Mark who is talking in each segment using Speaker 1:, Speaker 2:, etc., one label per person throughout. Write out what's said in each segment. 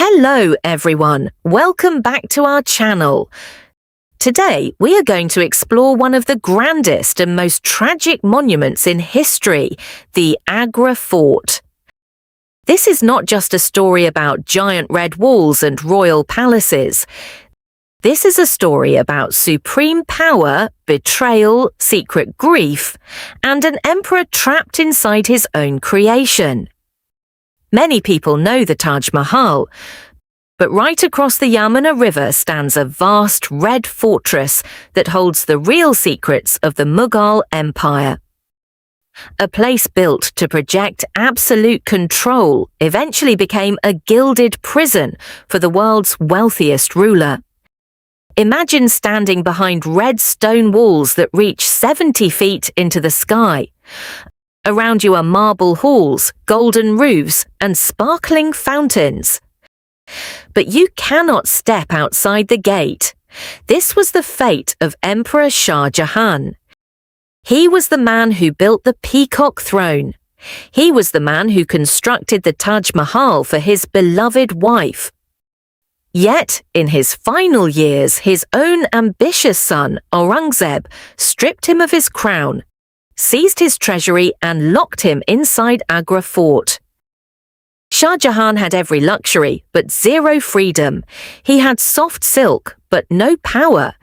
Speaker 1: Hello everyone, welcome back to our channel. Today we are going to explore one of the grandest and most tragic monuments in history, the Agra Fort. This is not just a story about giant red walls and royal palaces. This is a story about supreme power, betrayal, secret grief, and an emperor trapped inside his own creation. Many people know the Taj Mahal, but right across the Yamuna River stands a vast red fortress that holds the real secrets of the Mughal Empire. A place built to project absolute control eventually became a gilded prison for the world's wealthiest ruler. Imagine standing behind red stone walls that reach 70 feet into the sky. Around you are marble halls, golden roofs, and sparkling fountains. But you cannot step outside the gate. This was the fate of Emperor Shah Jahan. He was the man who built the peacock throne. He was the man who constructed the Taj Mahal for his beloved wife. Yet, in his final years, his own ambitious son, Aurangzeb, stripped him of his crown, seized his treasury and locked him inside Agra Fort. Shah Jahan had every luxury, but zero freedom. He had soft silk, but no power.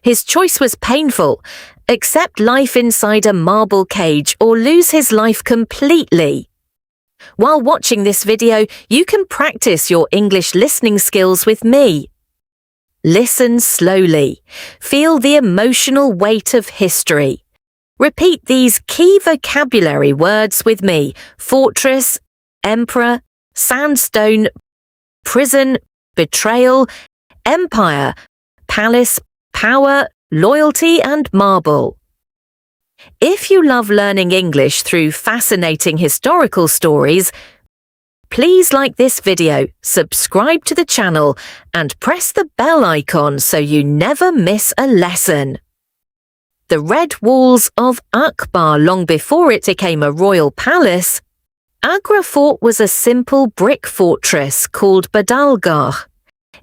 Speaker 1: His choice was painful: accept life inside a marble cage or lose his life completely. While watching this video, you can practice your English listening skills with me. Listen slowly. Feel the emotional weight of history. Repeat these key vocabulary words with me: fortress, emperor, sandstone, prison, betrayal, empire, palace, power, loyalty, and marble. If you love learning English through fascinating historical stories, please like this video, subscribe to the channel, and press the bell icon so you never miss a lesson. The red walls of Akbar. Long before it became a royal palace, Agra Fort was a simple brick fortress called Badalgah.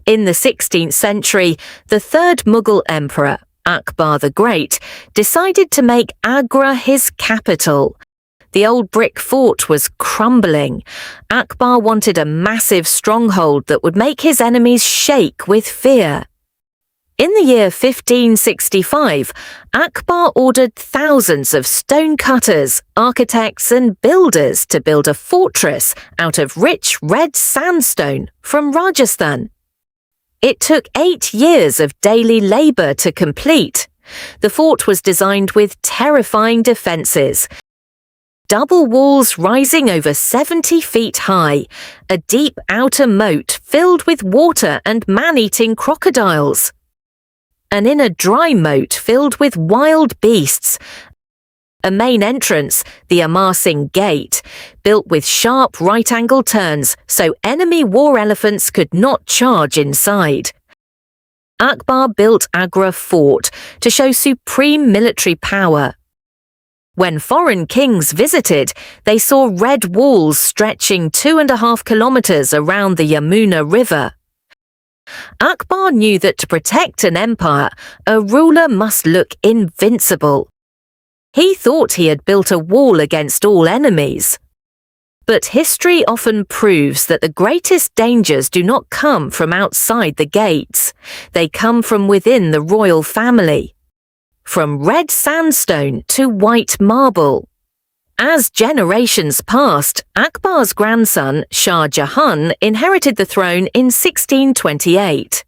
Speaker 1: In the 16th century, the third Mughal emperor, Akbar the Great, decided to make Agra his capital. The old brick fort was crumbling. Akbar wanted a massive stronghold that would make his enemies shake with fear. In the year 1565, Akbar ordered thousands of stonecutters, architects, and builders to build a fortress out of rich red sandstone from Rajasthan. It took 8 years of daily labor to complete. The fort was designed with terrifying defenses: double walls rising over 70 feet high, a deep outer moat filled with water and man-eating crocodiles, an inner dry moat filled with wild beasts, a main entrance, the Amar Singh Gate, built with sharp right-angle turns so enemy war elephants could not charge inside. Akbar built Agra Fort to show supreme military power. When foreign kings visited, they saw red walls stretching 2.5 kilometers around the Yamuna River. Akbar knew that to protect an empire, a ruler must look invincible. He thought he had built a wall against all enemies. But history often proves that the greatest dangers do not come from outside the gates. They come from within the royal family. From red sandstone to white marble. As generations passed, Akbar's grandson, Shah Jahan, inherited the throne in 1628.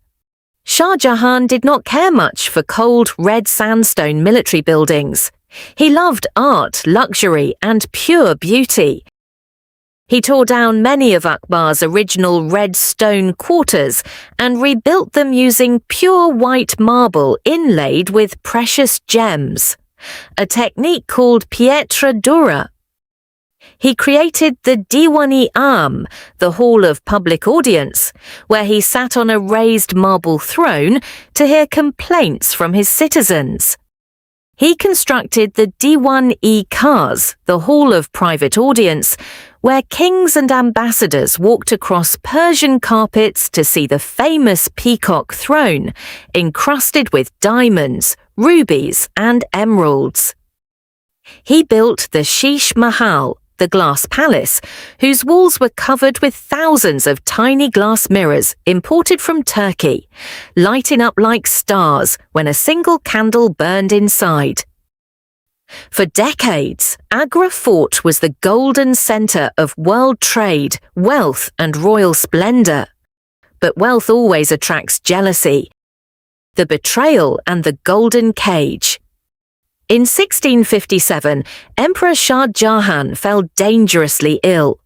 Speaker 1: Shah Jahan did not care much for cold red sandstone military buildings. He loved art, luxury, and pure beauty. He tore down many of Akbar's original red stone quarters and rebuilt them using pure white marble inlaid with precious gems, a technique called pietra dura. He created the Diwan-i-Am, the hall of public audience, where he sat on a raised marble throne to hear complaints from his citizens. He constructed the Diwan-i-Khas, the hall of private audience, where kings and ambassadors walked across Persian carpets to see the famous peacock throne, encrusted with diamonds, rubies, and emeralds. He built the Sheesh Mahal, the glass palace, whose walls were covered with thousands of tiny glass mirrors imported from Turkey, lighting up like stars when a single candle burned inside. For decades, Agra Fort was the golden center of world trade, wealth, and royal splendor. But wealth always attracts jealousy, the betrayal, and the golden cage. In 1657, Emperor Shah Jahan fell dangerously ill.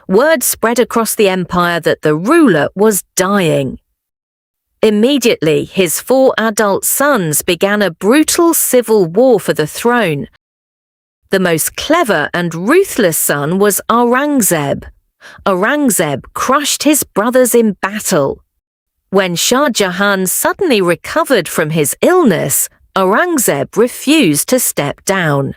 Speaker 1: Word spread across the empire that the ruler was dying. Immediately, his 4 adult sons began a brutal civil war for the throne. The most clever and ruthless son was Aurangzeb. Aurangzeb crushed his brothers in battle. When Shah Jahan suddenly recovered from his illness, Aurangzeb refused to step down.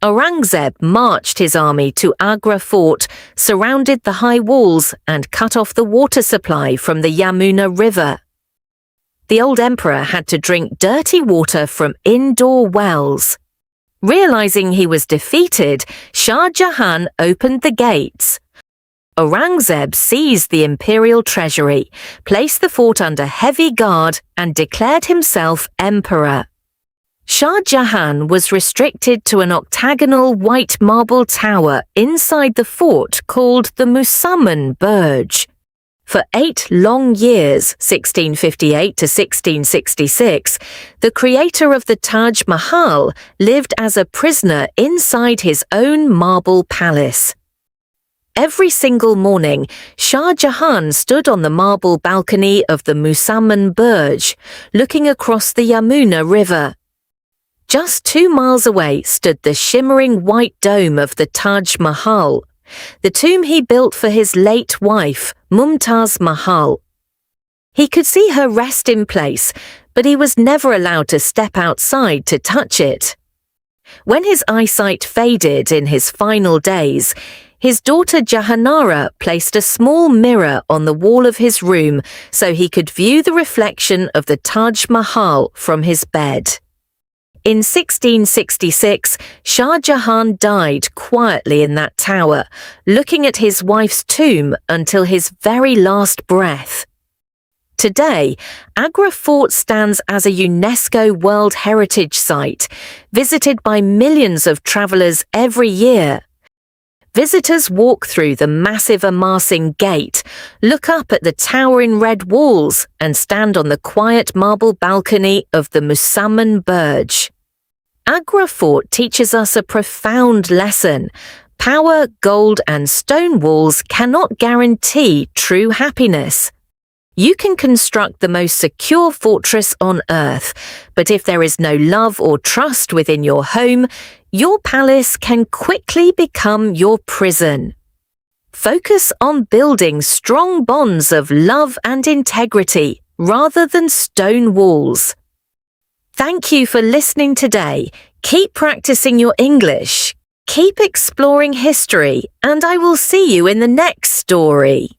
Speaker 1: Aurangzeb marched his army to Agra Fort, surrounded the high walls, and cut off the water supply from the Yamuna River. The old emperor had to drink dirty water from indoor wells. Realizing he was defeated, Shah Jahan opened the gates. Aurangzeb seized the imperial treasury, placed the fort under heavy guard, and declared himself emperor. Shah Jahan was restricted to an octagonal white marble tower inside the fort called the Musamman Burj. For 8 long years, 1658 to 1666, the creator of the Taj Mahal lived as a prisoner inside his own marble palace. Every single morning, Shah Jahan stood on the marble balcony of the Musamman Burj, looking across the Yamuna River. Just 2 miles away stood the shimmering white dome of the Taj Mahal, the tomb he built for his late wife, Mumtaz Mahal. He could see her rest in place, but he was never allowed to step outside to touch it. When his eyesight faded in his final days, his daughter Jahanara placed a small mirror on the wall of his room so he could view the reflection of the Taj Mahal from his bed. In 1666, Shah Jahan died quietly in that tower, looking at his wife's tomb until his very last breath. Today, Agra Fort stands as a UNESCO World Heritage Site, visited by millions of travelers every year. Visitors walk through the massive amassing gate, look up at the towering red walls, and stand on the quiet marble balcony of the Musamman Burj. Agra Fort teaches us a profound lesson. Power, gold, and stone walls cannot guarantee true happiness. You can construct the most secure fortress on earth, but if there is no love or trust within your home, your palace can quickly become your prison. Focus on building strong bonds of love and integrity rather than stone walls. Thank you for listening today. Keep practicing your English. Keep exploring history, and I will see you in the next story.